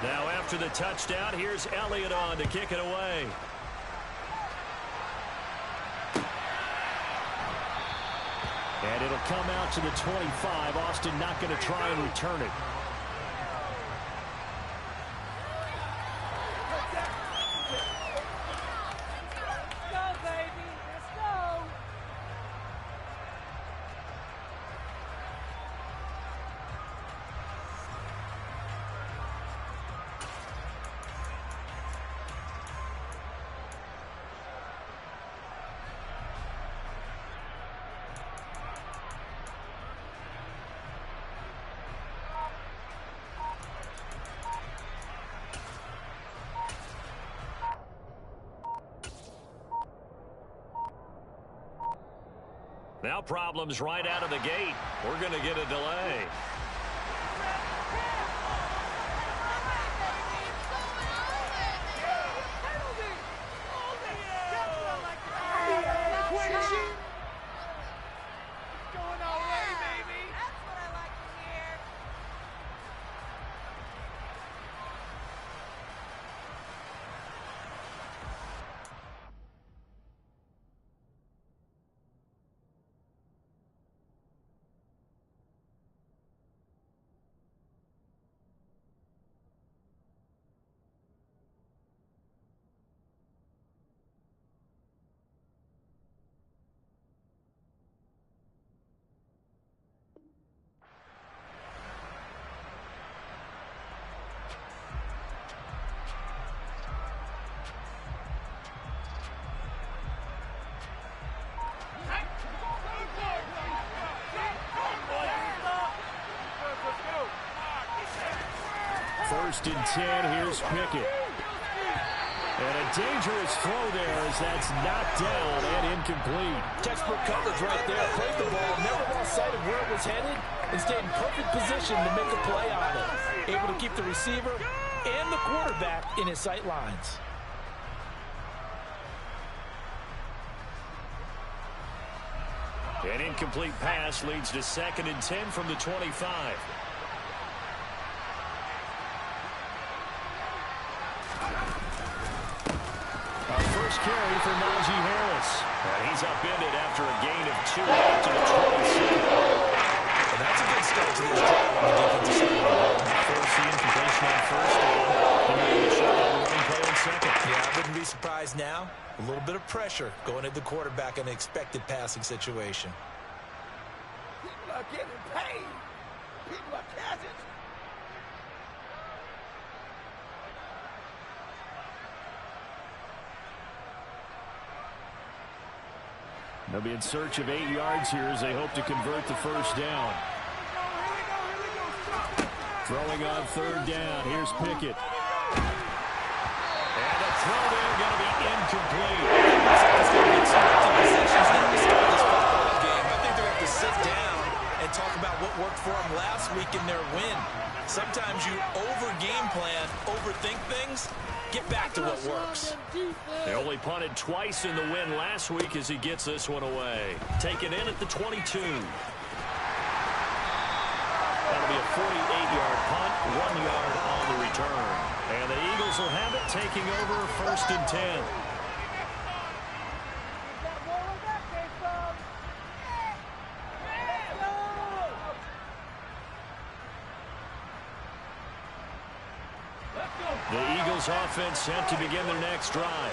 Now after the touchdown, here's Elliott on to kick it away. And it'll come out to the 25. Austin not going to try and return it. Now problems right out of the gate. We're going to get a delay. First and 10, here's Pickett. And a dangerous throw there as that's knocked down and incomplete. Textbook coverage right there. Played the ball, never lost sight of where it was headed, and stayed in perfect position to make a play on it. Able to keep the receiver and the quarterback in his sight lines. An incomplete pass leads to 2nd and 10 from the 25. First carry for Najee Harris. And he's upended after a gain of 2 out to the 27. And that's a good start to this drive on the defensive side. Force incompletion on first down. And then the shot on the running play on second. Yeah, I wouldn't be surprised now. A little bit of pressure going at the quarterback in an expected passing situation. People are getting paid. People are catching. They'll be in search of 8 yards here as they hope to convert the first down. Throwing on 3rd down. Here's Pickett. And a throw there going to be incomplete. It's going to get some empty possessions now to start this football game. I think they're going to have to sit down and talk about what worked for them last week in their win. Sometimes you over-game plan, overthink things. Get back to what works. They only punted twice in the win last week as he gets this one away. Taken in at the 22. That'll be a 48-yard punt, 1 yard on the return. And the Eagles will have it, taking over 1st and 10. The Eagles offense set to begin their next drive.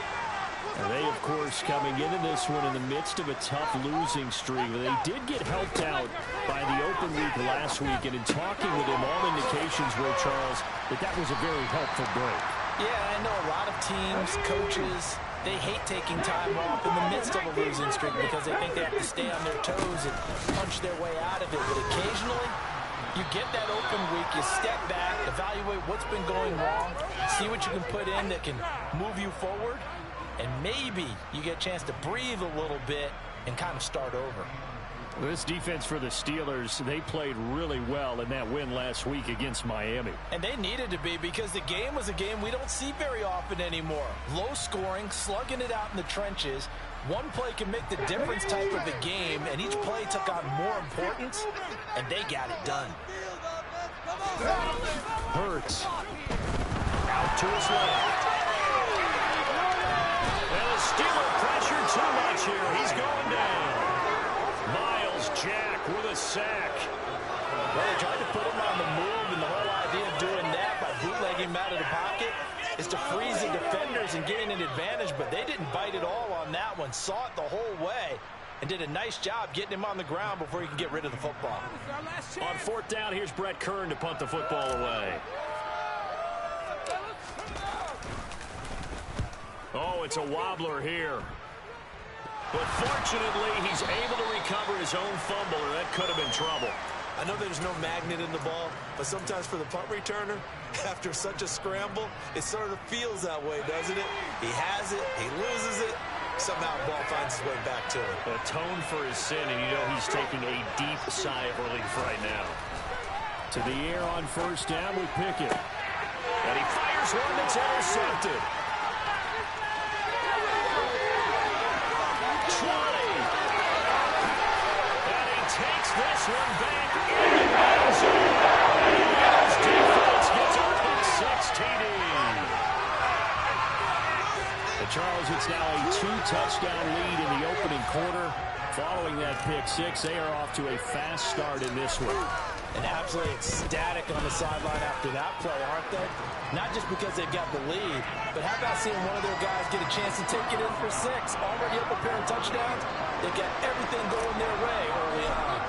And they, of course, coming into this one in the midst of a tough losing streak. They did get helped out by the open week last week. And in talking with him, all indications were, Charles, that was a very helpful break. Yeah, I know a lot of teams, coaches, they hate taking time off in the midst of a losing streak because they think they have to stay on their toes and punch their way out of it. But occasionally, you get that open week, you step back, evaluate what's been going wrong, see what you can put in that can move you forward, and maybe you get a chance to breathe a little bit and kind of start over. This defense for the Steelers, they played really well in that win last week against Miami. And they needed to be because the game was a game we don't see very often anymore. Low scoring, slugging it out in the trenches. One play can make the difference type of a game, and each play took on more importance, and they got it done. Hurts. to his left. And the Steeler pressure too much here. He's going down. Myles Jack with a sack. Well, they tried to put him on the move, and the whole idea of doing that by bootlegging him out of the pocket is to freeze the defenders and gain an advantage, but they didn't bite at all on that one. Saw it the whole way and did a nice job getting him on the ground before he can get rid of the football. On fourth down, here's Brett Kern to punt the football away. Oh, it's a wobbler here. But fortunately, he's able to recover his own fumble, or that could have been trouble. I know there's no magnet in the ball, but sometimes for the punt returner, after such a scramble, it sort of feels that way, doesn't it? He has it, he loses it, somehow the ball finds its way back to him. Atone for his sin, and you know he's taking a deep sigh of relief right now. To the air on first down with Pickett. And he fires one that's intercepted. 20. And he takes this one back in the end zone. His defense gets a pick six TD. The Charles, it's now a 2-touchdown lead in the opening quarter. Following that pick six, they are off to a fast start in this one. And absolutely ecstatic on the sideline after that play, aren't they? Not just because they've got the lead, but how about seeing one of their guys get a chance to take it in for six? Already up a pair of touchdowns. They've got everything going their way early on.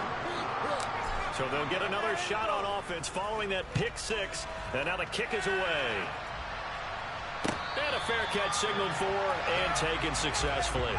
So they'll get another shot on offense following that pick six. And now the kick is away. And a fair catch signaled for and taken successfully.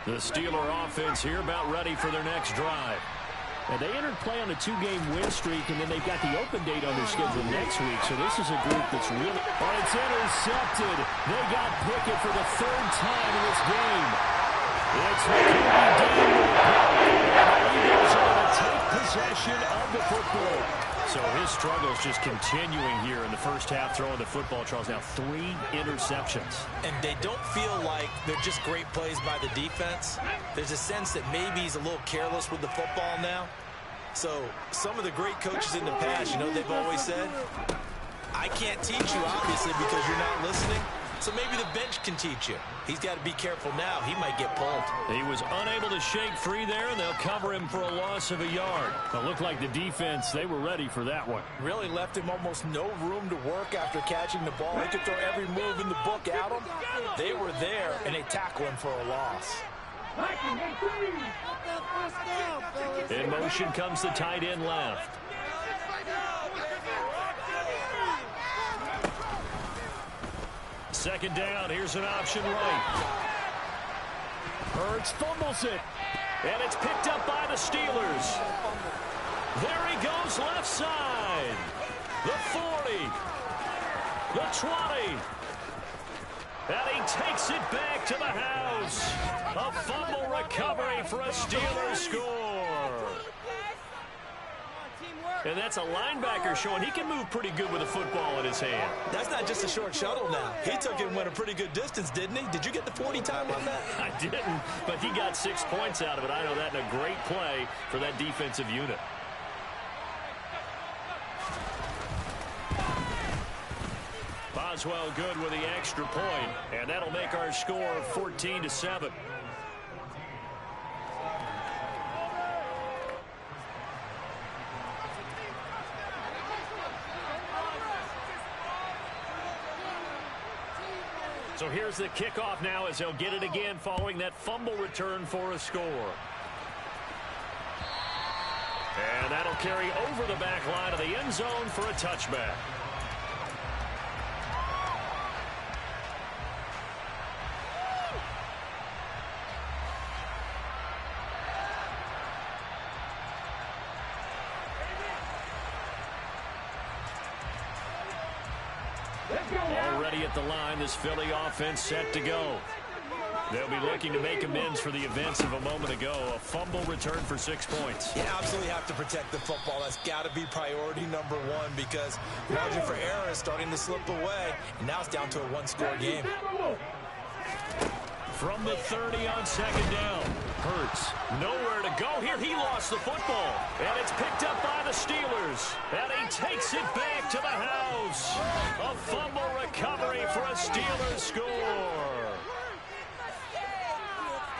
The Steeler offense here about ready for their next drive. And they entered play on a 2-game win streak, and then they've got the open date on their schedule next week. So this is a group that's really... Oh, it's intercepted. They got Pickett for the 3rd time in this game. It's McKinley Daniel. And the Eagles are going to take possession of the football. So his struggles just continuing here in the first half throwing the football. Charles, now 3 interceptions. And they don't feel like they're just great plays by the defense. There's a sense that maybe he's a little careless with the football now. So some of the great coaches in the past, you know, they've always said, I can't teach you, obviously, because you're not listening. So maybe the bench can teach you. He's got to be careful now. He might get pulled. He was unable to shake free there, and they'll cover him for a loss of a yard. It looked like the defense, they were ready for that one. Really left him almost no room to work after catching the ball. He could throw every move in the book at him. They were there, and they tackle him for a loss. In motion comes the tight end left. Second down, here's an option right. Hurts fumbles it, and it's picked up by the Steelers. There he goes left side. The 40, the 20, and he takes it back to the house. A fumble recovery for a Steelers score. And that's a linebacker showing he can move pretty good with a football in his hand. That's not just a short shuttle now. He took it and went a pretty good distance, didn't he? Did you get the 40 time on that? I didn't, but he got 6 points out of it. I know that in a great play for that defensive unit. Boswell good with the extra point, and that'll make our score 14-7. So here's the kickoff now as they'll get it again following that fumble return for a score. And that'll carry over the back line of the end zone for a touchback. Already at the line, this Philly offense set to go. They'll be looking to make amends for the events of a moment ago. A fumble return for 6 points. You absolutely have to protect the football. That's got to be priority number one because margin for error is starting to slip away. And now it's down to a one-score game. From the 30 on second down. Hurts nowhere to go here. He lost the football. And it's picked up by the Steelers. And he takes it back to the house. A fumble recovery for a Steelers score.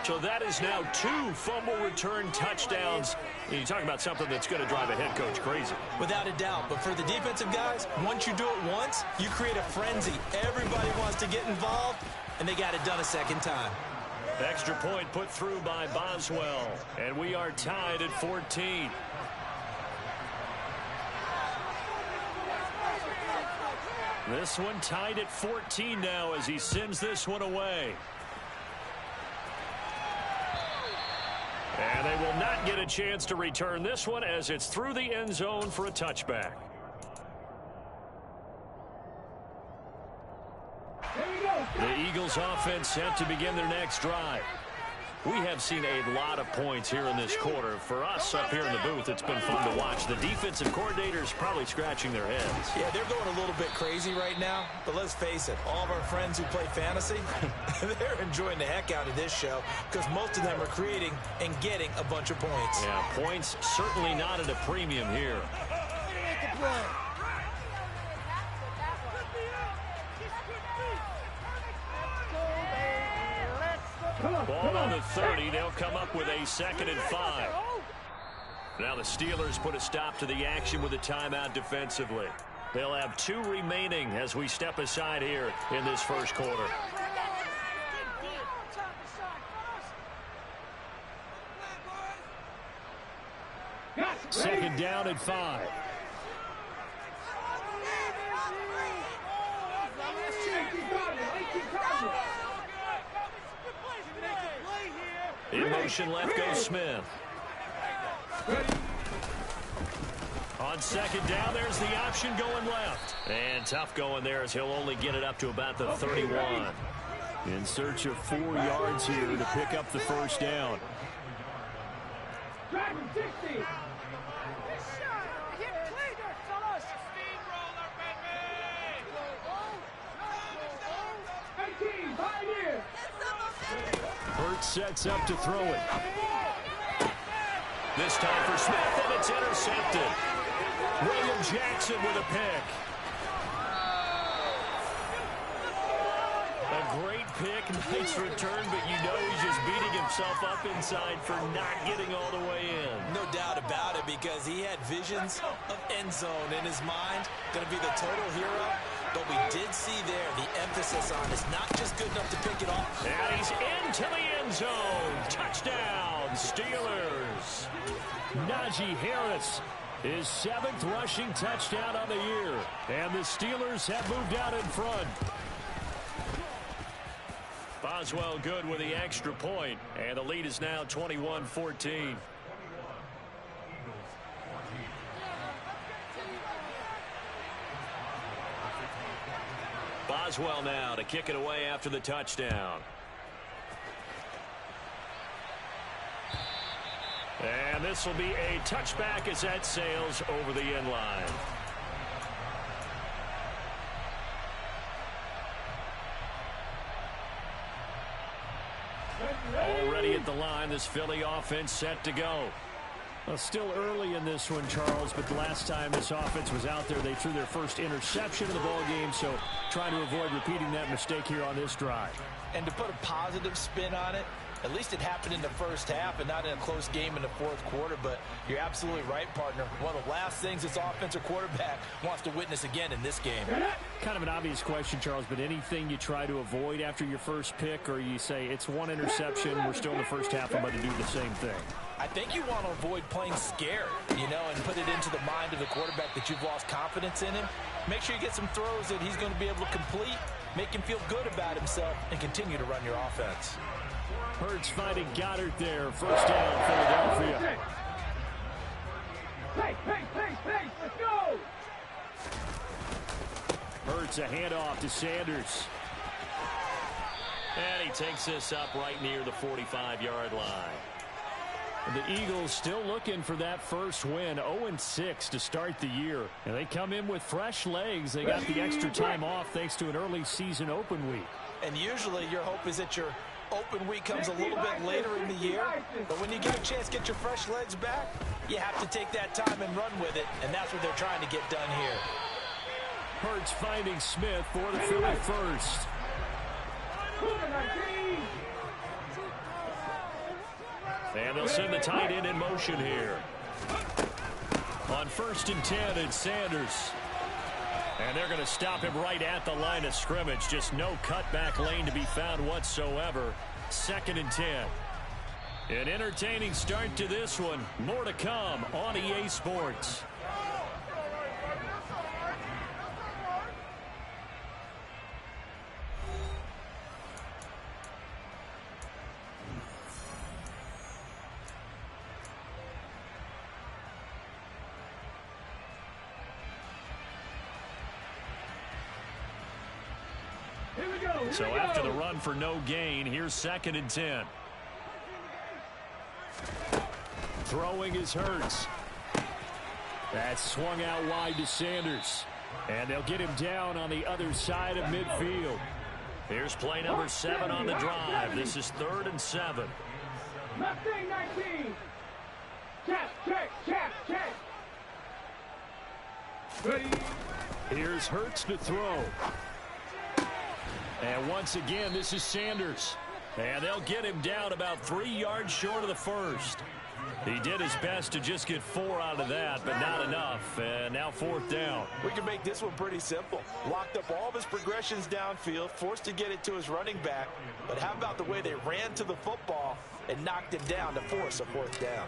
So that is now 2 fumble return touchdowns. And you talk about something that's going to drive a head coach crazy. Without a doubt. But for the defensive guys, once you do it once, you create a frenzy. Everybody wants to get involved, and they got it done a second time. Extra point put through by Boswell. And we are tied at 14. This one tied at 14 now as he sends this one away. And they will not get a chance to return this one as it's through the end zone for a touchback. The Eagles offense set to begin their next drive. We have seen a lot of points here in this quarter. For us up here in the booth, it's been fun to watch. The defensive coordinators probably scratching their heads. Yeah, they're going a little bit crazy right now. But let's face it, all of our friends who play fantasy, they're enjoying the heck out of this show because most of them are creating and getting a bunch of points. Yeah, points certainly not at a premium here. Ball on the 30. They'll come up with a 2nd and 5. Now the Steelers put a stop to the action with a timeout defensively. They'll have 2 remaining as we step aside here in this first quarter. Second down at 5. motion left goes Smith. On second down, there's the option going left. And tough going there as he'll only get it up to about the 31. In search of 4 yards here to pick up the first down. Hurts sets up to throw it. This time for Smith, and it's intercepted. William Jackson with a pick. A great pick, nice return, but you know he's just beating himself up inside for not getting all the way in. No doubt about it, because he had visions of end zone in his mind. Going to be the total hero. But we did see there the emphasis on is not just good enough to pick it off. And he's into the end zone. Touchdown, Steelers. Najee Harris, his 7th rushing touchdown on the year. And the Steelers have moved out in front. Boswell good with the extra point. And the lead is now 21-14. Boswell now to kick it away after the touchdown. And this will be a touchback as that sails over the end line. Already at the line, this Philly offense set to go. Well, still early in this one, Charles, but the last time this offense was out there, they threw their first interception of the ball game, so trying to avoid repeating that mistake here on this drive. And to put a positive spin on it, at least it happened in the first half and not in a close game in the fourth quarter, but you're absolutely right, partner. One of the last things this offensive quarterback wants to witness again in this game. Kind of an obvious question, Charles, but anything you try to avoid after your first pick, or you say it's one interception, we're still in the first half, I'm about to do the same thing? I think you want to avoid playing scared, and put it into the mind of the quarterback that you've lost confidence in him. Make sure you get some throws that he's going to be able to complete, make him feel good about himself, and continue to run your offense. Hurts finding Goddard there. First down, Philadelphia. Let's go! Hurts a handoff to Sanders. And he takes this up right near the 45-yard line. The Eagles still looking for that first win, 0-6 to start the year. And they come in with fresh legs. They got the extra time off thanks to an early season open week. And usually your hope is that your open week comes a little bit later in the year. But when you get a chance to get your fresh legs back, you have to take that time and run with it. And that's what they're trying to get done here. Hurts finding Smith for the Philly first. And they'll send the tight end in motion here. On 1st and 10, it's Sanders. And they're going to stop him right at the line of scrimmage. Just no cutback lane to be found whatsoever. 2nd and 10. An entertaining start to this one. More to come on EA Sports. So after the run for no gain, here's 2nd and 10. Throwing is Hurts. That's swung out wide to Sanders. And they'll get him down on the other side of midfield. Here's play number 7 on the drive. This is 3rd and 7. Mustang 19. Check. Ready. Here's Hurts to throw. And once again, this is Sanders. And they'll get him down about 3 yards short of the first. He did his best to just get 4 out of that, but not enough. And now 4th down. We can make this one pretty simple. Locked up all of his progressions downfield, forced to get it to his running back. But how about the way they ran to the football and knocked him down to force a 4th down?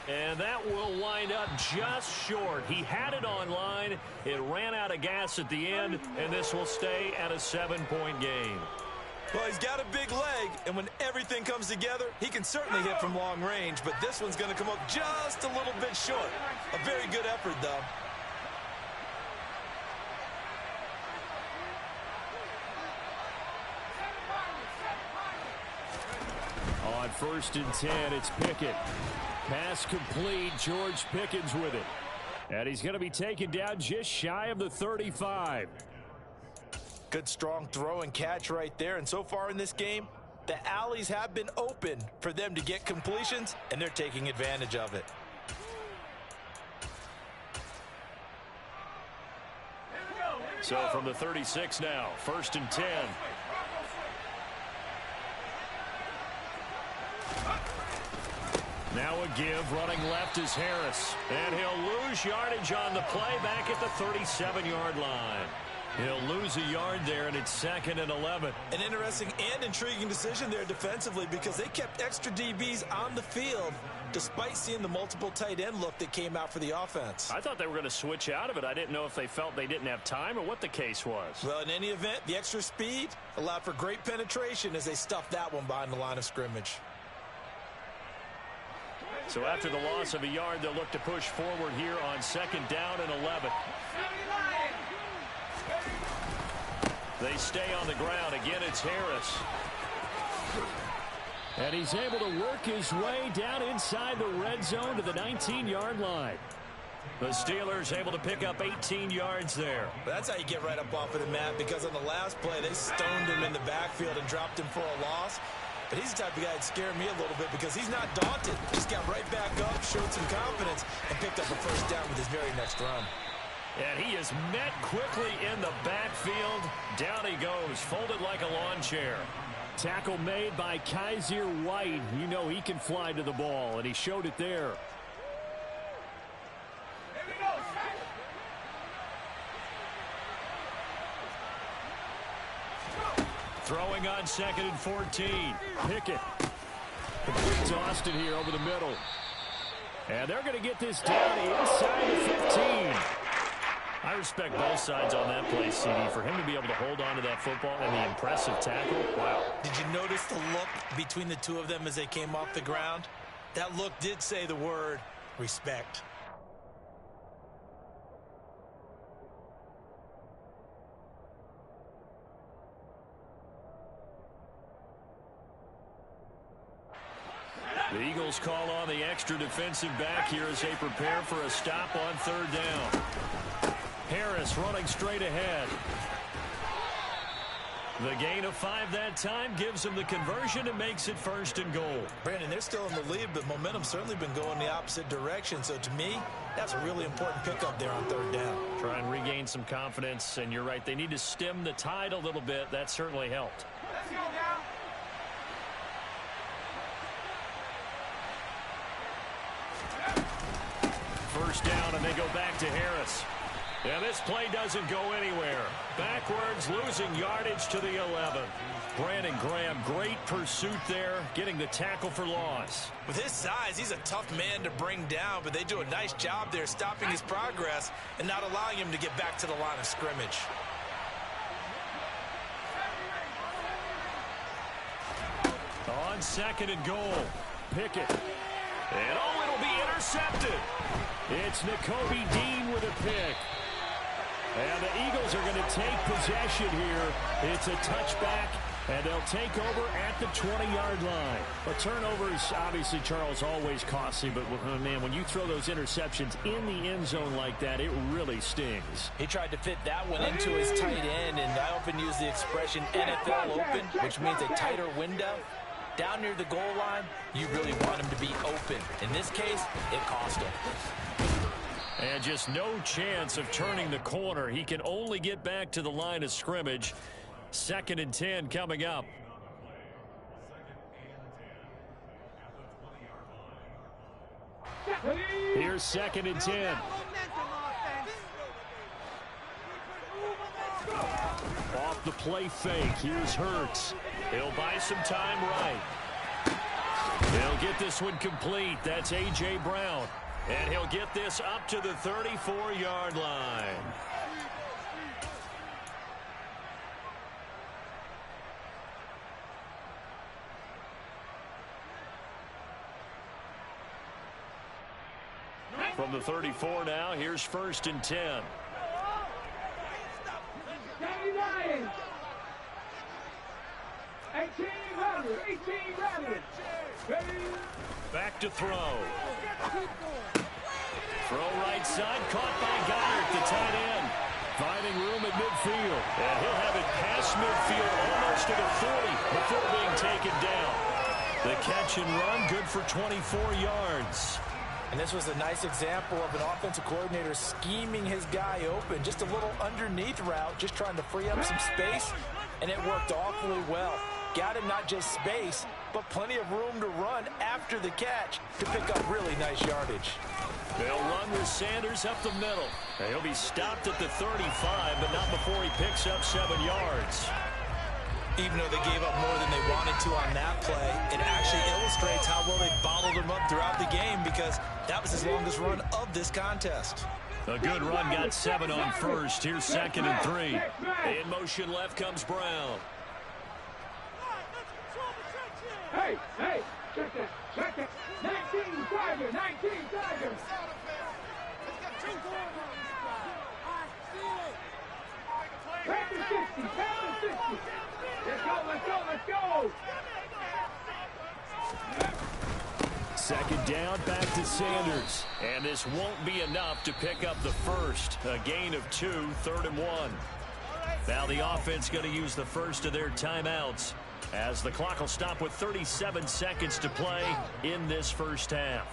And that will wind up just short. He had it on line. It ran out of gas at the end, and this will stay at a 7-point game. Well, he's got a big leg, and when everything comes together, he can certainly hit from long range, but this one's going to come up just a little bit short. A very good effort, though. On 1st and 10, it's Pickett. Pass complete. George Pickens with it. And he's going to be taken down just shy of the 35. Good, strong throw and catch right there. And so far in this game, the alleys have been open for them to get completions, and they're taking advantage of it. So from the 36 now, 1st and 10. Now a give, running left is Harris. And he'll lose yardage on the play back at the 37-yard line. He'll lose a yard there, and it's 2nd and 11. An interesting and intriguing decision there defensively because they kept extra DBs on the field despite seeing the multiple tight end look that came out for the offense. I thought they were going to switch out of it. I didn't know if they felt they didn't have time or what the case was. Well, in any event, the extra speed allowed for great penetration as they stuffed that one behind the line of scrimmage. So after the loss of a yard, they'll look to push forward here on 2nd down and 11. They stay on the ground. Again, it's Harris. And he's able to work his way down inside the red zone to the 19-yard line. The Steelers able to pick up 18 yards there. That's how you get right up off of the mat, because on the last play, they stoned him in the backfield and dropped him for a loss. But he's the type of guy that scared me a little bit because he's not daunted. Just got right back up, showed some confidence, and picked up a 1st down with his very next run. And he is met quickly in the backfield. Down he goes, folded like a lawn chair. Tackle made by Kaiser White. You know he can fly to the ball, and he showed it there. Throwing on 2nd and 14. Pickett. Complete to Austin here over the middle. And they're going to get this down inside the 15. I respect both sides on that play, CD. For him to be able to hold on to that football and the impressive tackle, wow. Did you notice the look between the two of them as they came off the ground? That look did say the word respect. The Eagles call on the extra defensive back here as they prepare for a stop on 3rd down. Harris running straight ahead. The gain of 5 that time gives them the conversion and makes it 1st and goal. Brandon, they're still in the lead, but momentum's certainly been going the opposite direction. So to me, that's a really important pickup there on 3rd down. Try and regain some confidence, and you're right. They need to stem the tide a little bit. That certainly helped. Let's go down. First down, and they go back to Harris. And this play doesn't go anywhere. Backwards, losing yardage to the 11. Brandon Graham, great pursuit there, getting the tackle for loss. With his size, he's a tough man to bring down, but they do a nice job there stopping his progress and not allowing him to get back to the line of scrimmage. On 2nd and goal, Pickett. And oh, it'll be intercepted. It's Nakobe Dean with a pick. And the Eagles are going to take possession here. It's a touchback, and they'll take over at the 20-yard line. But turnovers, obviously, Charles, always costly. But, man, when you throw those interceptions in the end zone like that, it really stings. He tried to fit that one into his tight end, and I often use the expression NFL open, which means a tighter window. Down near the goal line, you really want him to be open. In this case, it cost him. And just no chance of turning the corner. He can only get back to the line of scrimmage. 2nd and 10 coming up. Here's 2nd and 10. Off the play fake. Here's Hurts. He'll buy some time right. He'll get this one complete. That's A.J. Brown. And he'll get this up to the 34-yard line. From the 34 now, here's 1st and 10. Back to throw. Throw right side, caught by Goddard, the tight end. Finding room at midfield. And he'll have it past midfield almost to the 40 before being taken down. The catch and run, good for 24 yards. And this was a nice example of an offensive coordinator scheming his guy open. Just a little underneath route, just trying to free up some space, and it worked awfully well. Got him not just space, but plenty of room to run after the catch to pick up really nice yardage. They'll run with Sanders up the middle. And he'll be stopped at the 35, but not before he picks up 7 yards. Even though they gave up more than they wanted to on that play, it actually illustrates how well they bottled him up throughout the game, because that was his longest run of this contest. A good run, got 7 on 1st. Here's 2nd and 3. In motion left comes Brown. Hey, check that. 19 Tigers. Panther 60. Let's go. 2nd down, back to Sanders. And this won't be enough to pick up the first. A gain of 2, 3rd and 1. Now the offense going to use the first of their timeouts, as the clock will stop with 37 seconds to play in this first half.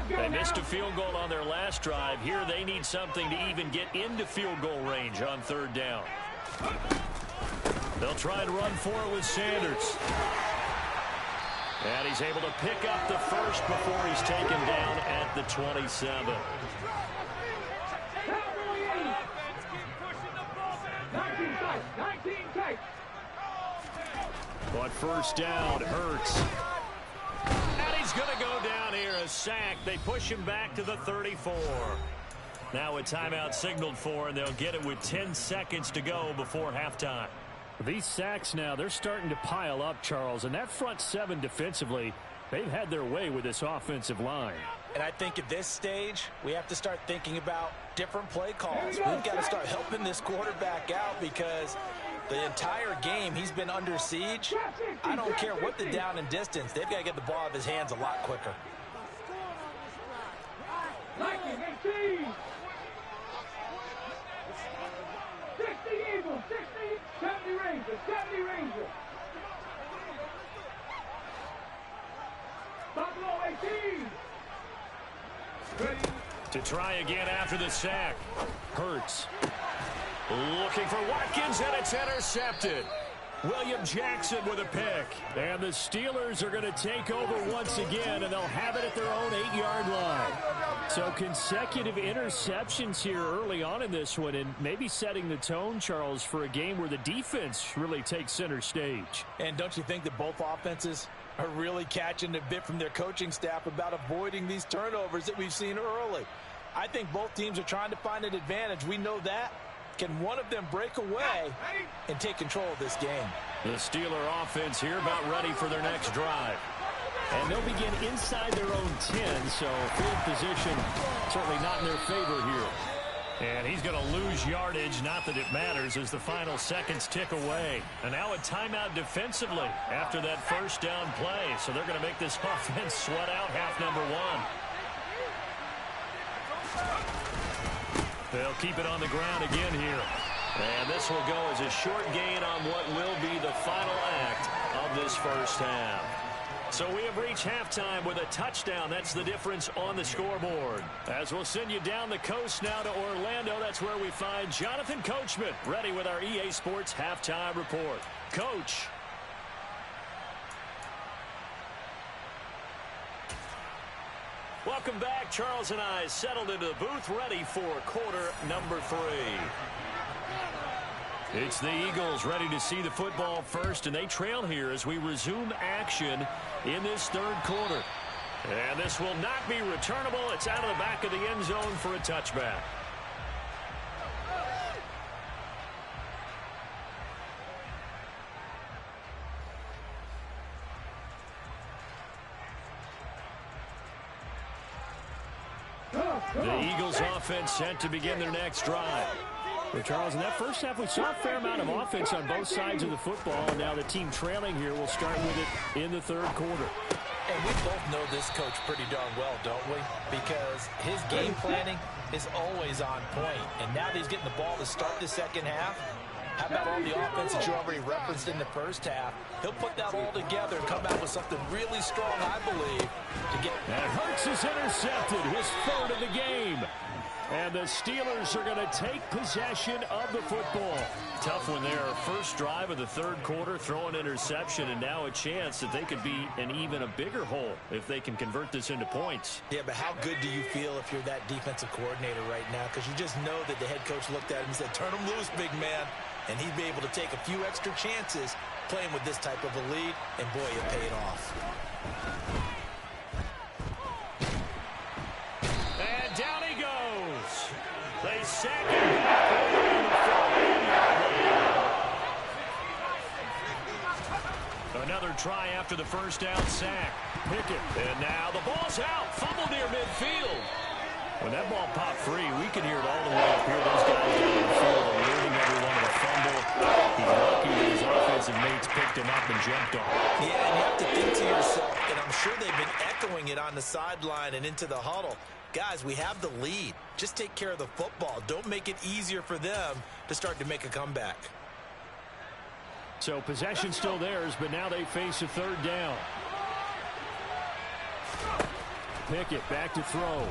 They missed a field goal on their last drive. Here they need something to even get into field goal range on 3rd down. They'll try and run for it with Sanders. And he's able to pick up the first before he's taken down at the 27. But 1st down, Hurts. And he's going to go down here, a sack. They push him back to the 34. Now a timeout signaled for, and they'll get it with 10 seconds to go before halftime. These sacks now, they're starting to pile up, Charles, and that front 7 defensively, they've had their way with this offensive line. And I think at this stage, we have to start thinking about different play calls. We've got to start helping this quarterback out, because the entire game he's been under siege. I don't care what the down and distance, they've got to get the ball out of his hands a lot quicker. 60 Eagles, 60, 70 Rangers, 70 Rangers. Buffalo 18. Ready. To try again after the sack. Hurts. Looking for Watkins, and it's intercepted. William Jackson with a pick. And the Steelers are going to take over once again, and they'll have it at their own 8-yard line. So consecutive interceptions here early on in this one, and maybe setting the tone, Charles, for a game where the defense really takes center stage. And don't you think that both offenses are really catching a bit from their coaching staff about avoiding these turnovers that we've seen early? I think both teams are trying to find an advantage. We know that. Can one of them break away and take control of this game? The Steeler offense here about ready for their next drive. And they'll begin inside their own 10, so field position certainly not in their favor here. And he's going to lose yardage, not that it matters, as the final seconds tick away. And now a timeout defensively after that 1st down play. So they're going to make this offense sweat out half number 1. They'll keep it on the ground again here. And this will go as a short gain on what will be the final act of this first half. So we have reached halftime with a touchdown. That's the difference on the scoreboard. As we'll send you down the coast now to Orlando, that's where we find Jonathan Coachman, ready with our EA Sports Halftime Report. Coach. Welcome back. Charles and I settled into the booth, ready for quarter number 3. It's the Eagles ready to see the football first, and they trail here as we resume action in this 3rd quarter. And this will not be returnable. It's out of the back of the end zone for a touchback. The Eagles offense set to begin their next drive. Well, Charles, in that first half, we saw a fair amount of offense on both sides of the football. And now the team trailing here will start with it in the third quarter. And we both know this coach pretty darn well, don't we? Because his game planning is always on point. And now that he's getting the ball to start the second half, how about all the offense that you already referenced in the first half? He'll put that all together and come out with something really strong, I believe, to get... And Hurts is intercepted, his third of the game. And the Steelers are going to take possession of the football. Tough one there. First drive of the third quarter, throw an interception, and now a chance that they could be in even a bigger hole if they can convert this into points. Yeah, but how good do you feel if you're that defensive coordinator right now? Because you just know that the head coach looked at him and said, turn him loose, big man. And he'd be able to take a few extra chances playing with this type of a lead, and boy, it paid off. And down he goes. They sack him back. Another try after the first down sack. Pickett, and now the ball's out. Fumble near midfield. When that ball popped free, we could hear it all the way up here. Those guys down the field are learning everyone of the fumble. He's lucky that his offensive mates picked him up and jumped on. Yeah, and you have to think to yourself, and I'm sure they've been echoing it on the sideline and into the huddle. Guys, we have the lead. Just take care of the football. Don't make it easier for them to start to make a comeback. So possession still theirs, but now they face a third down. Pickett back to throw.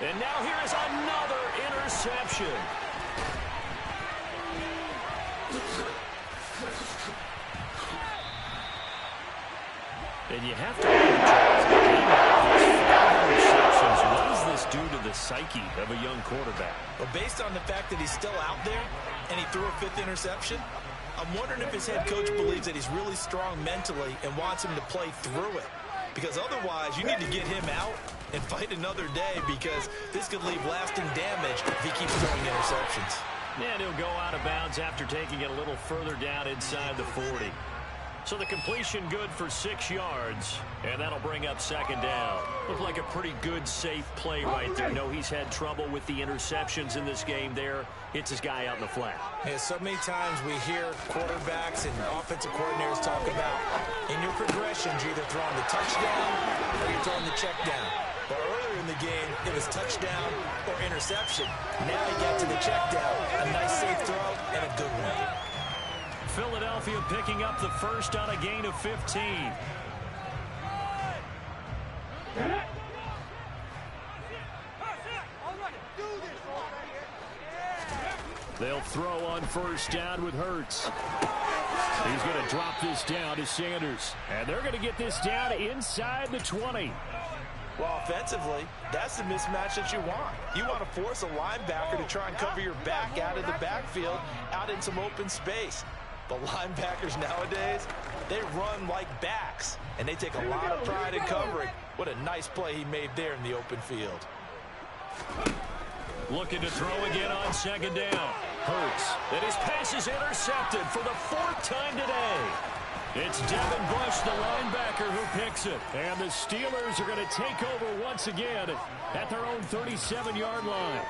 And now here is another interception. And you have to interceptions. What does this do to the psyche of a young quarterback? Well, based on the fact that he's still out there and he threw a fifth interception, I'm wondering if his head coach believes that he's really strong mentally and wants him to play through it. Because otherwise, you need to get him out and fight another day, because this could leave lasting damage if he keeps throwing interceptions. And he'll go out of bounds after taking it a little further down inside the 40. So the completion good for 6 yards, and that'll bring up second down. Looked like a pretty good, safe play right there. No, he's had trouble with the interceptions in this game there. Hits his guy out in the flat. Yeah, so many times we hear quarterbacks and offensive coordinators talk about in your progressions, you're either throwing the touchdown or you're throwing the check down. But earlier in the game, it was touchdown or interception. Now he got to the check down. A nice safe throw and a good one. Philadelphia picking up the first on a gain of 15. They'll throw on first down with Hurts. He's going to drop this down to Sanders. And they're going to get this down inside the 20. Well, offensively, that's the mismatch that you want. You want to force a linebacker to try and cover your back out of the backfield, out in some open space. But linebackers nowadays, they run like backs, and they take a lot of pride in covering. What a nice play he made there in the open field. Looking to throw again on second down. Hurts. And his pass is intercepted for the 4th time today. It's Devin Bush, the linebacker, who picks it. And the Steelers are going to take over once again at their own 37-yard line.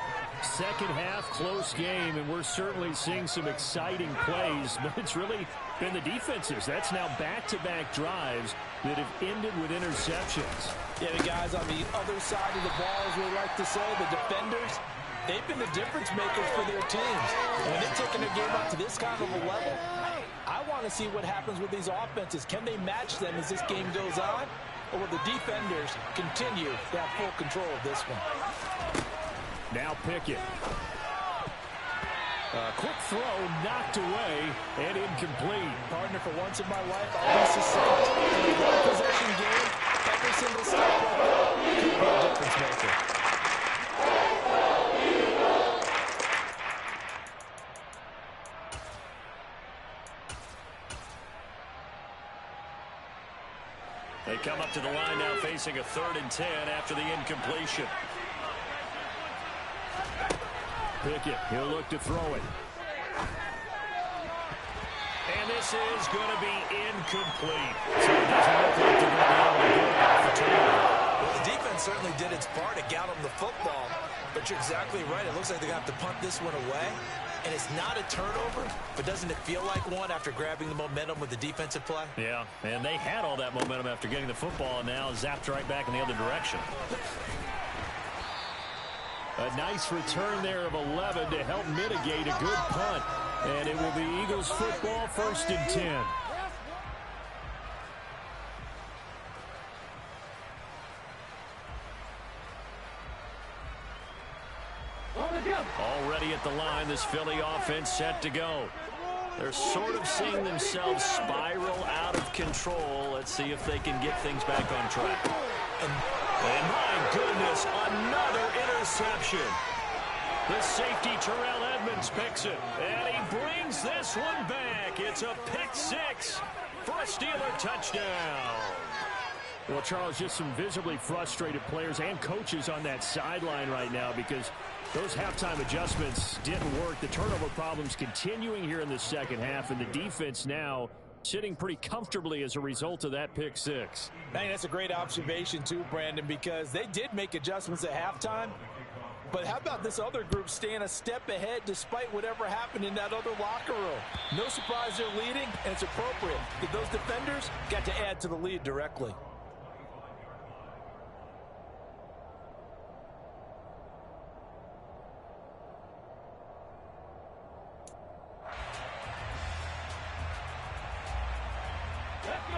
Second half, close game, and we're certainly seeing some exciting plays, but it's really been the defenses. That's now back-to-back drives that have ended with interceptions. Yeah, the guys on the other side of the ball, as we like to say, the defenders, they've been the difference makers for their teams. And when they're taking their game up to this kind of a level, I want to see what happens with these offenses. Can they match them as this game goes on? Or will the defenders continue to have full control of this one? Now Pickett. Quick throw, knocked away, and incomplete. Partner, for once in my life, I'll be succinct. In a one-possession game, every single step like that could be a difference maker. They come up to the line now facing a 3rd and 10 after the incompletion. Pickett, he'll look to throw it. And this is going to be incomplete. So it doesn't look like they're going to be able to get it off the turnover. Well, the defense certainly did its part to get them the football, but you're exactly right. It looks like they're going to have to punt this one away, and it's not a turnover, but doesn't it feel like one after grabbing the momentum with the defensive play? Yeah, and they had all that momentum after getting the football, and now zapped right back in the other direction. A nice return there of 11 to help mitigate a good punt. And it will be Eagles football, 1st and 10. Already at the line, this Philly offense set to go. They're sort of seeing themselves spiral out of control. Let's see if they can get things back on track. And my goodness, another interception. The safety, Terrell Edmonds, picks it. And he brings this one back. It's a pick 6 for a Steeler touchdown. Well, Charles, just some visibly frustrated players and coaches on that sideline right now because those halftime adjustments didn't work. The turnover problems continuing here in the second half, and the defense now sitting pretty comfortably as a result of that pick 6. Man, that's a great observation too, Brandon, because they did make adjustments at halftime. But how about this other group staying a step ahead despite whatever happened in that other locker room? No surprise they're leading, and it's appropriate that those defenders got to add to the lead directly.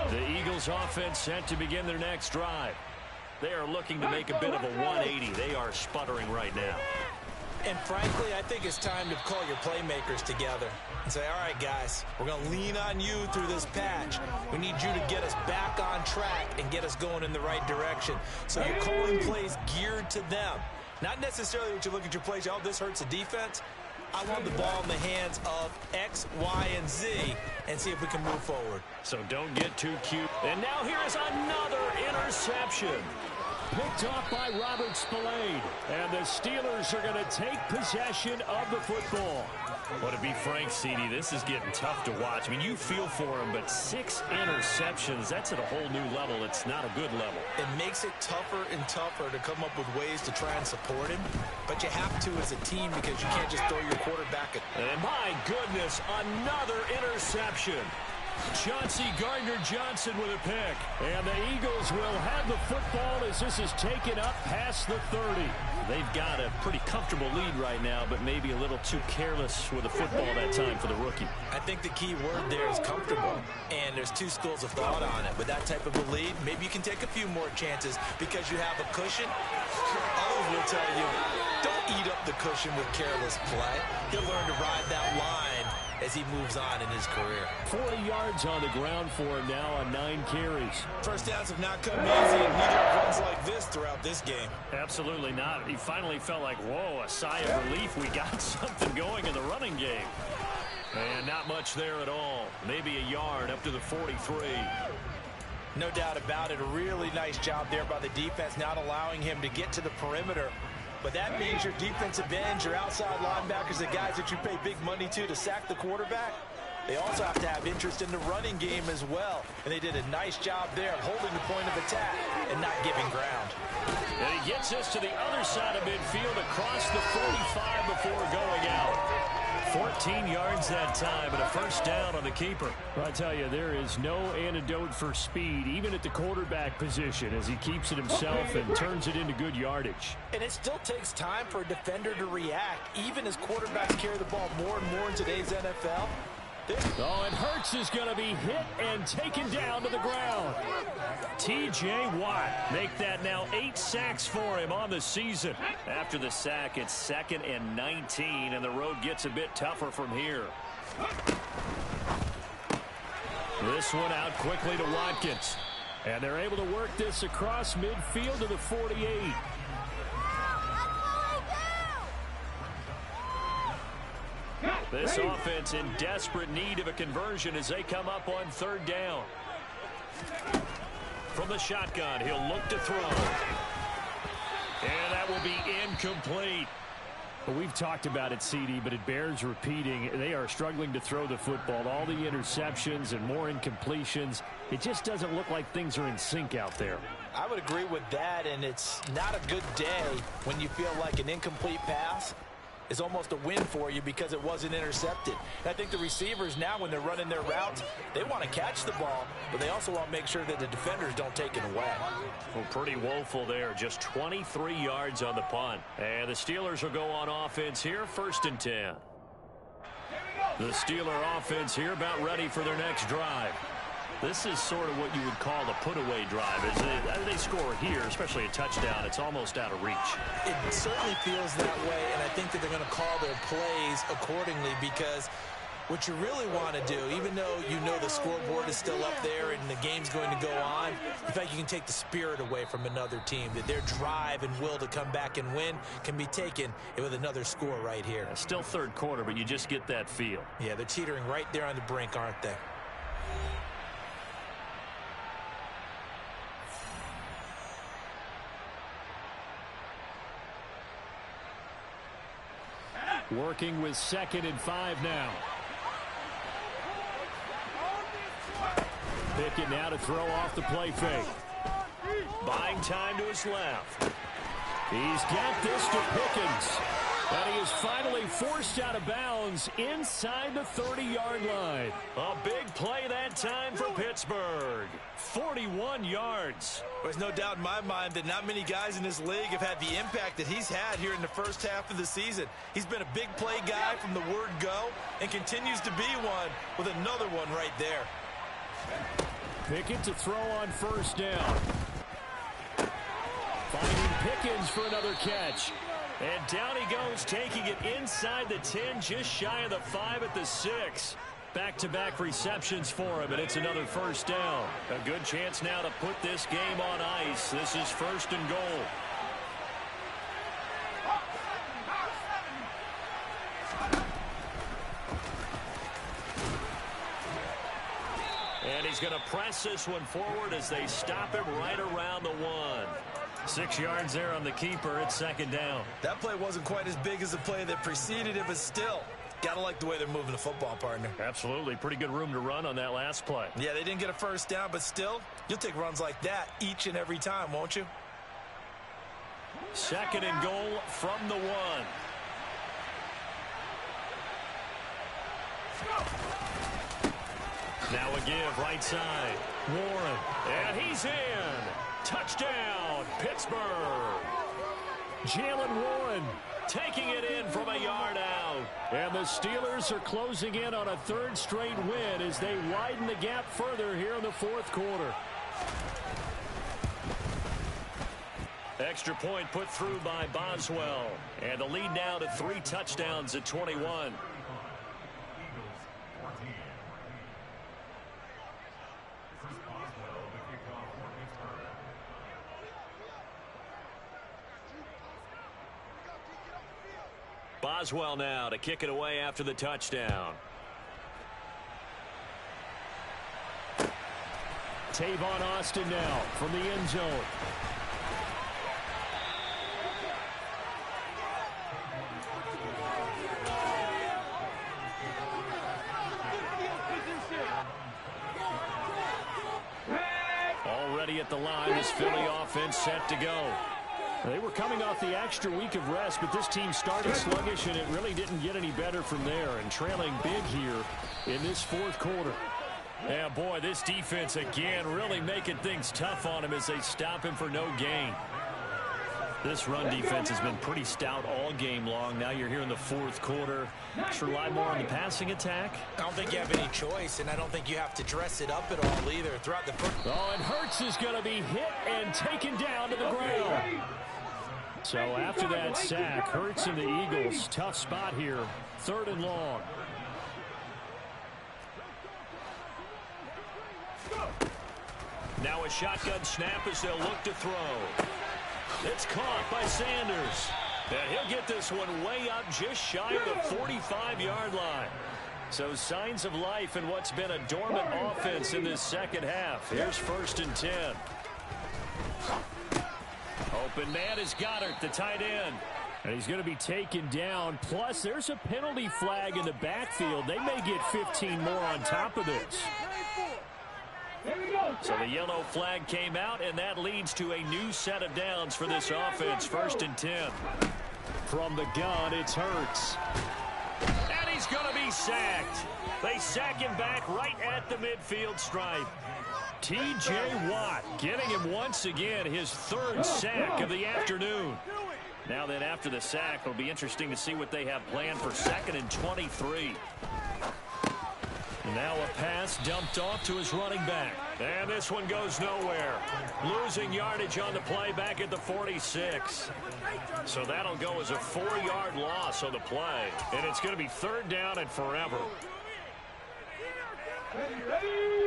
The Eagles offense set to begin their next drive. They are looking to make a bit of a 180. They are sputtering right now. And frankly, I think it's time to call your playmakers together and say, all right, guys, we're going to lean on you through this patch. We need you to get us back on track and get us going in the right direction. So you're calling plays geared to them. Not necessarily what you look at your plays, oh, this hurts the defense. I want the ball in the hands of X, Y, and Z and see if we can move forward. So don't get too cute. And now here is another interception. Picked off by Robert Spillane. And the Steelers are going to take possession of the football. Well, to be frank, CD, this is getting tough to watch. I mean, you feel for him, but 6 interceptions, that's at a whole new level. It's not a good level. It makes it tougher and tougher to come up with ways to try and support him. But you have to as a team because you can't just throw your quarterback at. And my goodness, another interception. Chauncey Gardner-Johnson with a pick. And the Eagles will have the football as this is taken up past the 30. They've got a pretty comfortable lead right now, but maybe a little too careless with the football that time for the rookie. I think the key word there is comfortable. And there's 2 schools of thought on it. With that type of a lead, maybe you can take a few more chances because you have a cushion. Others will tell you, don't eat up the cushion with careless play. He'll learn to ride that line as he moves on in his career. 40 yards on the ground for him now on 9 carries. First downs have not come easy, and neither have runs like this throughout this game. Absolutely not. He finally felt like, whoa, a sigh of relief. We got something going in the running game. And not much there at all. Maybe a yard up to the 43. No doubt about it. A really nice job there by the defense, not allowing him to get to the perimeter. But that means your defensive ends, your outside linebackers, the guys that you pay big money to sack the quarterback, they also have to have interest in the running game as well. And they did a nice job there of holding the point of attack and not giving ground. And he gets us to the other side of midfield across the 45 before going out. 14 yards that time, and a first down on the keeper. I tell you, there is no antidote for speed, even at the quarterback position, as he keeps it himself and turns it into good yardage. And it still takes time for a defender to react, even as quarterbacks carry the ball more and more in today's NFL. Oh, and Hurts is going to be hit and taken down to the ground. T.J. Watt make that now 8 sacks for him on the season. After the sack, it's 2nd and 19, and the road gets a bit tougher from here. This one out quickly to Watkins. And they're able to work this across midfield to the 48. This offense in desperate need of a conversion as they come up on 3rd down. From the shotgun, he'll look to throw. And that will be incomplete. Well, we've talked about it, CD, but it bears repeating. They are struggling to throw the football. All the interceptions and more incompletions. It just doesn't look like things are in sync out there. I would agree with that, and it's not a good day when you feel like an incomplete pass is almost a win for you because it wasn't intercepted. And I think the receivers now, when they're running their routes, they want to catch the ball, but they also want to make sure that the defenders don't take it away. Well, pretty woeful there. Just 23 yards on the punt. And the Steelers will go on offense here, 1st and 10. The Steeler offense here about ready for their next drive. This is sort of what you would call a put-away drive. As they score here, especially a touchdown, it's almost out of reach. It certainly feels that way, and I think that they're going to call their plays accordingly because what you really want to do, even though you know the scoreboard is still up there and the game's going to go on, in fact, you can take the spirit away from another team. That their drive and will to come back and win can be taken with another score right here. Still 3rd quarter, but you just get that feel. Yeah, they're teetering right there on the brink, aren't they? Working with 2nd and 5 now. Pickett now to throw off the play fake. Buying time to his left. He's got this to Pickens. And he is finally forced out of bounds inside the 30-yard line. A big play that time for Pittsburgh. 41 yards. There's no doubt in my mind that not many guys in this league have had the impact that he's had here in the first half of the season. He's been a big play guy from the word go and continues to be one with another one right there. Pickett to throw on 1st down. Finding Pickens for another catch. And down he goes, taking it inside the 10, just shy of the 5 at the 6. Back-to-back receptions for him, and it's another 1st down. A good chance now to put this game on ice. This is 1st and goal. And he's going to press this one forward as they stop him right around the 1. 6 yards there on the keeper. It's 2nd down. That play wasn't quite as big as the play that preceded it, but still, gotta like the way they're moving the football, partner. Absolutely. Pretty good room to run on that last play. Yeah, they didn't get a 1st down, but still, you'll take runs like that each and every time, won't you? 2nd and goal from the 1. Now a give, right side. Warren, and he's in. Touchdown, Pittsburgh. Jaylen Warren taking it in from a yard out. And the Steelers are closing in on a 3rd straight win as they widen the gap further here in the 4th quarter. Extra point put through by Boswell. And the lead now to 3 touchdowns at 21. Boswell now to kick it away after the touchdown. Tavon Austin now from the end zone. Already at the line, this Philly offense set to go. They were coming off the extra week of rest, but this team started sluggish, and it really didn't get any better from there, and trailing big here in this 4th quarter. Yeah, boy, this defense again really making things tough on him as they stop him for no gain. This run defense has been pretty stout all game long. Now you're here in the 4th quarter. Just rely more on the passing attack. I don't think you have any choice, and I don't think you have to dress it up at all either throughout the first. Oh, and Hurts is going to be hit and taken down to the ground. So after that sack, Hurts and the Eagles, tough spot here, 3rd and long. Now a shotgun snap as they'll look to throw. It's caught by Sanders. And he'll get this one way up just shy of the 45-yard line. So signs of life in what's been a dormant offense in this 2nd half. Here's 1st and 10. Open man is Goddard, the tight end. And he's going to be taken down. Plus, there's a penalty flag in the backfield. They may get 15 more on top of this. Here we go. So the yellow flag came out, and that leads to a new set of downs for this offense. 1st and 10. From the gun, it's Hurts. And he's going to be sacked. They sack him back right at the midfield stripe. T.J. Watt getting him once again his 3rd sack of the afternoon. Now then, after the sack, it'll be interesting to see what they have planned for 2nd and 23. Now a pass dumped off to his running back. And this one goes nowhere. Losing yardage on the play back at the 46. So that'll go as a 4-yard loss on the play. And it's going to be 3rd down and forever.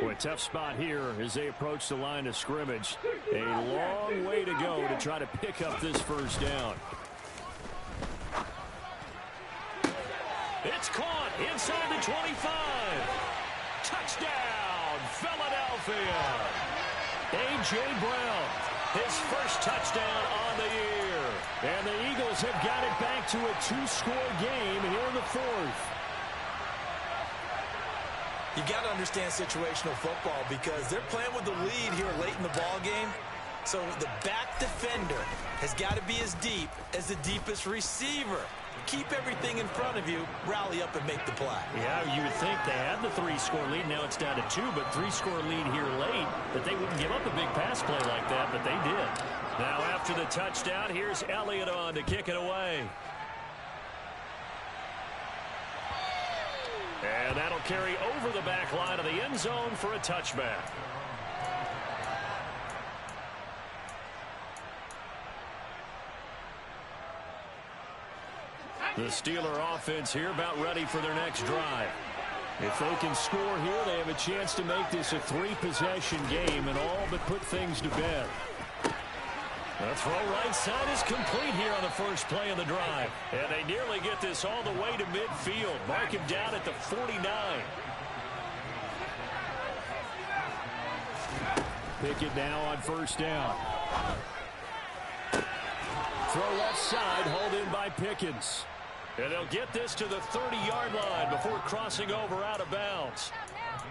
Boy, tough spot here as they approach the line of scrimmage. A long way to go to try to pick up this 1st down. It's caught inside the 25. Touchdown, Philadelphia. A.J. Brown, his 1st touchdown on the year. And the Eagles have got it back to a 2-score game here in the 4th. You got to understand situational football because they're playing with the lead here late in the ball game. So the back defender has got to be as deep as the deepest receiver. Keep everything in front of you, rally up and make the play. Yeah, you would think they had the 3-score lead. Now it's down to 2, but 3-score lead here late, that they wouldn't give up a big pass play like that, but they did. Now after the touchdown, here's Elliott on to kick it away. And that'll carry over the back line of the end zone for a touchback. The Steeler offense here about ready for their next drive. If they can score here, they have a chance to make this a 3-possession game and all but put things to bed. The throw right side is complete here on the first play of the drive. And they nearly get this all the way to midfield. Mark him down at the 49. Pickett now on 1st down. Throw left side, hauled in by Pickens. And they'll get this to the 30-yard line before crossing over out of bounds.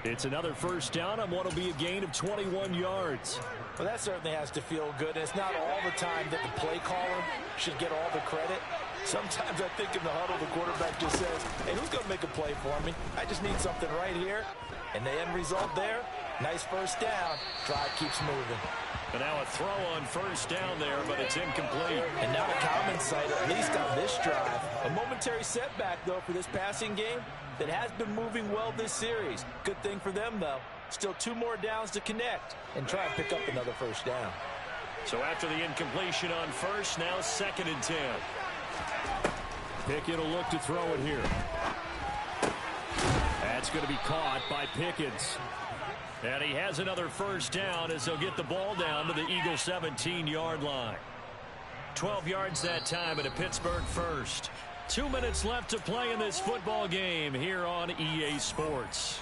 It's another 1st down on what will be a gain of 21 yards. Well, that certainly has to feel good. And it's not all the time that the play caller should get all the credit. Sometimes I think in the huddle, the quarterback just says, hey, who's going to make a play for me? I just need something right here. And the end result there, nice 1st down. Drive keeps moving. And now a throw on 1st down there, but it's incomplete. And not a common sight, at least on this drive. A momentary setback, though, for this passing game that has been moving well this series. Good thing for them, though. Still 2 more downs to connect and try and pick up another 1st down. So after the incompletion on 1st, now 2nd and 10. Pickett will look to throw it here. That's going to be caught by Pickens. And he has another 1st down as they'll get the ball down to the Eagles' 17-yard line. 12 yards that time and a Pittsburgh 1st. 2 minutes left to play in this football game here on EA Sports.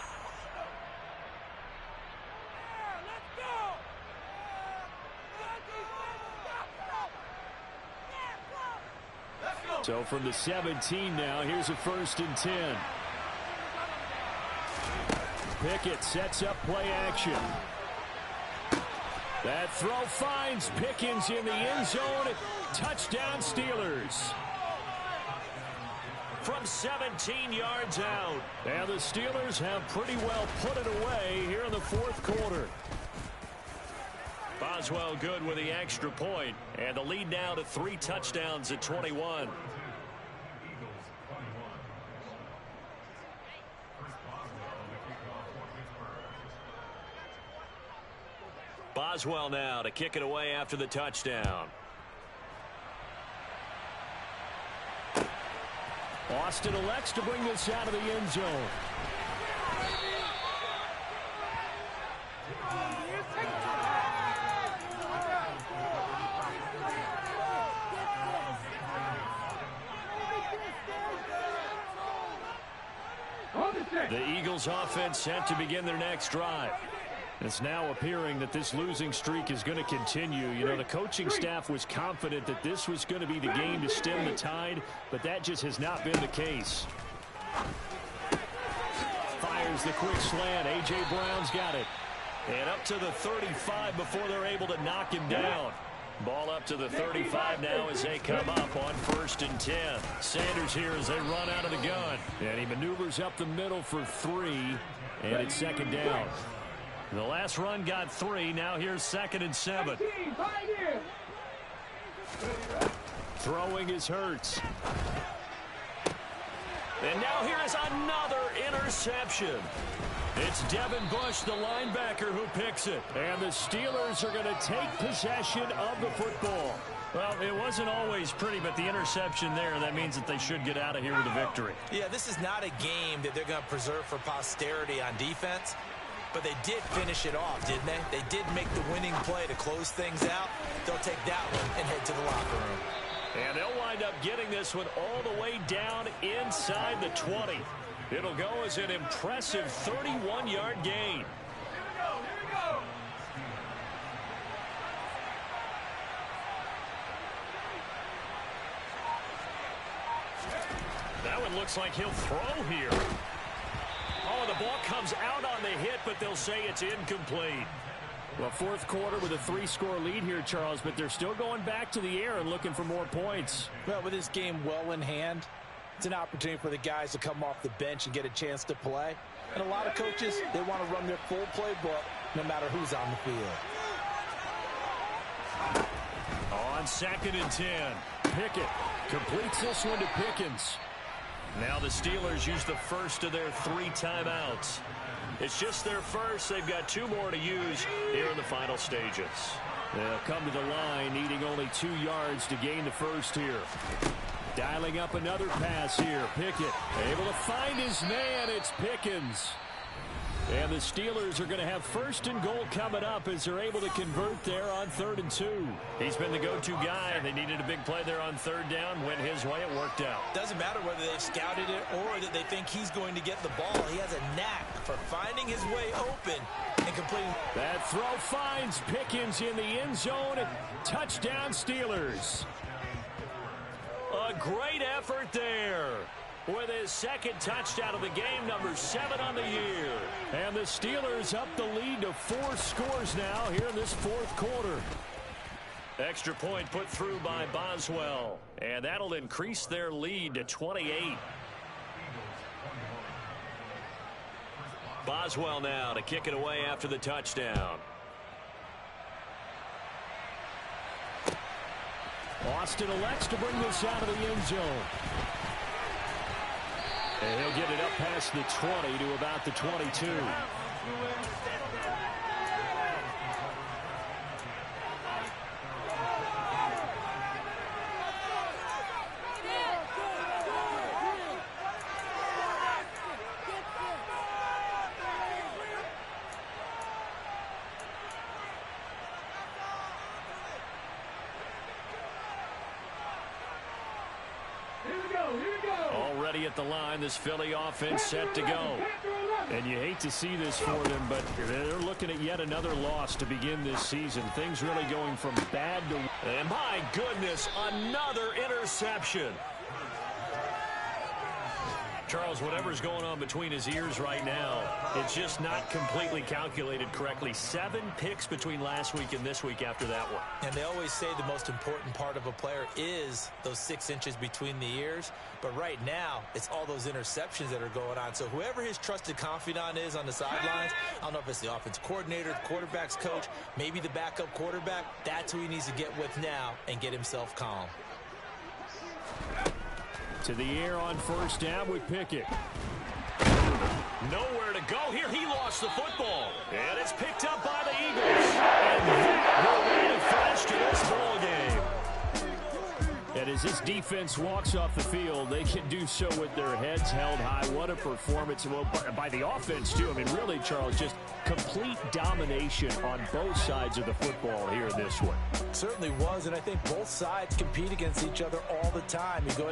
So from the 17 now, here's a 1st and 10. Pickett sets up play action. That throw finds Pickens in the end zone. Touchdown Steelers. From 17 yards out. And the Steelers have pretty well put it away here in the 4th quarter. Boswell good with the extra point. And the lead now to 3 touchdowns at 21. Boswell now to kick it away after the touchdown. Austin elects to bring this out of the end zone. The Eagles offense set to begin their next drive. It's now appearing that this losing streak is going to continue. You know, the coaching staff was confident that this was going to be the game to stem the tide, but that just has not been the case. Fires the quick slant. A.J. Brown's got it. And up to the 35 before they're able to knock him down. Ball up to the 35 now as they come up on 1st and 10. Sanders here as they run out of the gun. And he maneuvers up the middle for 3. And it's 2nd down. The last run got 3. Now here's 2nd and 7. Throwing is Hurts. And now here is another interception. It's Devin Bush, the linebacker, who picks it. And the Steelers are going to take possession of the football. Well, it wasn't always pretty, but the interception there, that means that they should get out of here with a victory. Yeah, this is not a game that they're going to preserve for posterity on defense. But they did finish it off, didn't they? They did make the winning play to close things out. They'll take that one and head to the locker room. And they'll wind up getting this one all the way down inside the 20. It'll go as an impressive 31-yard gain. That one looks like he'll throw here. Oh, the ball comes out on the hit, but they'll say it's incomplete. Well, 4th quarter with a 3-score lead here, Charles, but they're still going back to the air and looking for more points. Well, with this game well in hand, it's an opportunity for the guys to come off the bench and get a chance to play. And a lot of coaches, they want to run their full playbook no matter who's on the field. On 2nd and 10, Pickett completes this one to Pickens. Now the Steelers use the first of their 3 timeouts. It's just their first. They've got 2 more to use here in the final stages. They'll come to the line, needing only 2 yards to gain the first here. Dialing up another pass here. Pickett able to find his man. It's Pickens. And the Steelers are going to have 1st and goal coming up as they're able to convert there on 3rd and 2. He's been the go-to guy. They needed a big play there on 3rd down. Went his way. It worked out. Doesn't matter whether they've scouted it or that they think he's going to get the ball. He has a knack for finding his way open and completing. That throw finds Pickens in the end zone. Touchdown, Steelers. A great effort there with his 2nd touchdown of the game, number 7 on the year. And the Steelers up the lead to 4 scores now here in this 4th quarter. Extra point put through by Boswell, and that'll increase their lead to 28. Boswell now to kick it away after the touchdown. Austin elects to bring this out of the end zone. And he'll get it up past the 20 to about the 22. Already at the line, this Philly offense set to go. And you hate to see this for them, but they're looking at yet another loss to begin this season. Things really going from bad to... And my goodness, another interception. Charles, whatever's going on between his ears right now, it's just not completely calculated correctly. 7 picks between last week and this week after that one. And they always say the most important part of a player is those 6 inches between the ears. But right now, it's all those interceptions that are going on. So whoever his trusted confidant is on the sidelines, I don't know if it's the offense coordinator, the quarterback's coach, maybe the backup quarterback, that's who he needs to get with now and get himself calm. To the air on first down with Pickett. Nowhere to go here. He lost the football. And it's picked up by the Eagles. And that will lead a finish to this ball game. And as this defense walks off the field, they can do so with their heads held high. What a performance by the offense, too. I mean, really, Charles, just complete domination on both sides of the football here in this one. Certainly was, and I think both sides compete against each other all the time. You go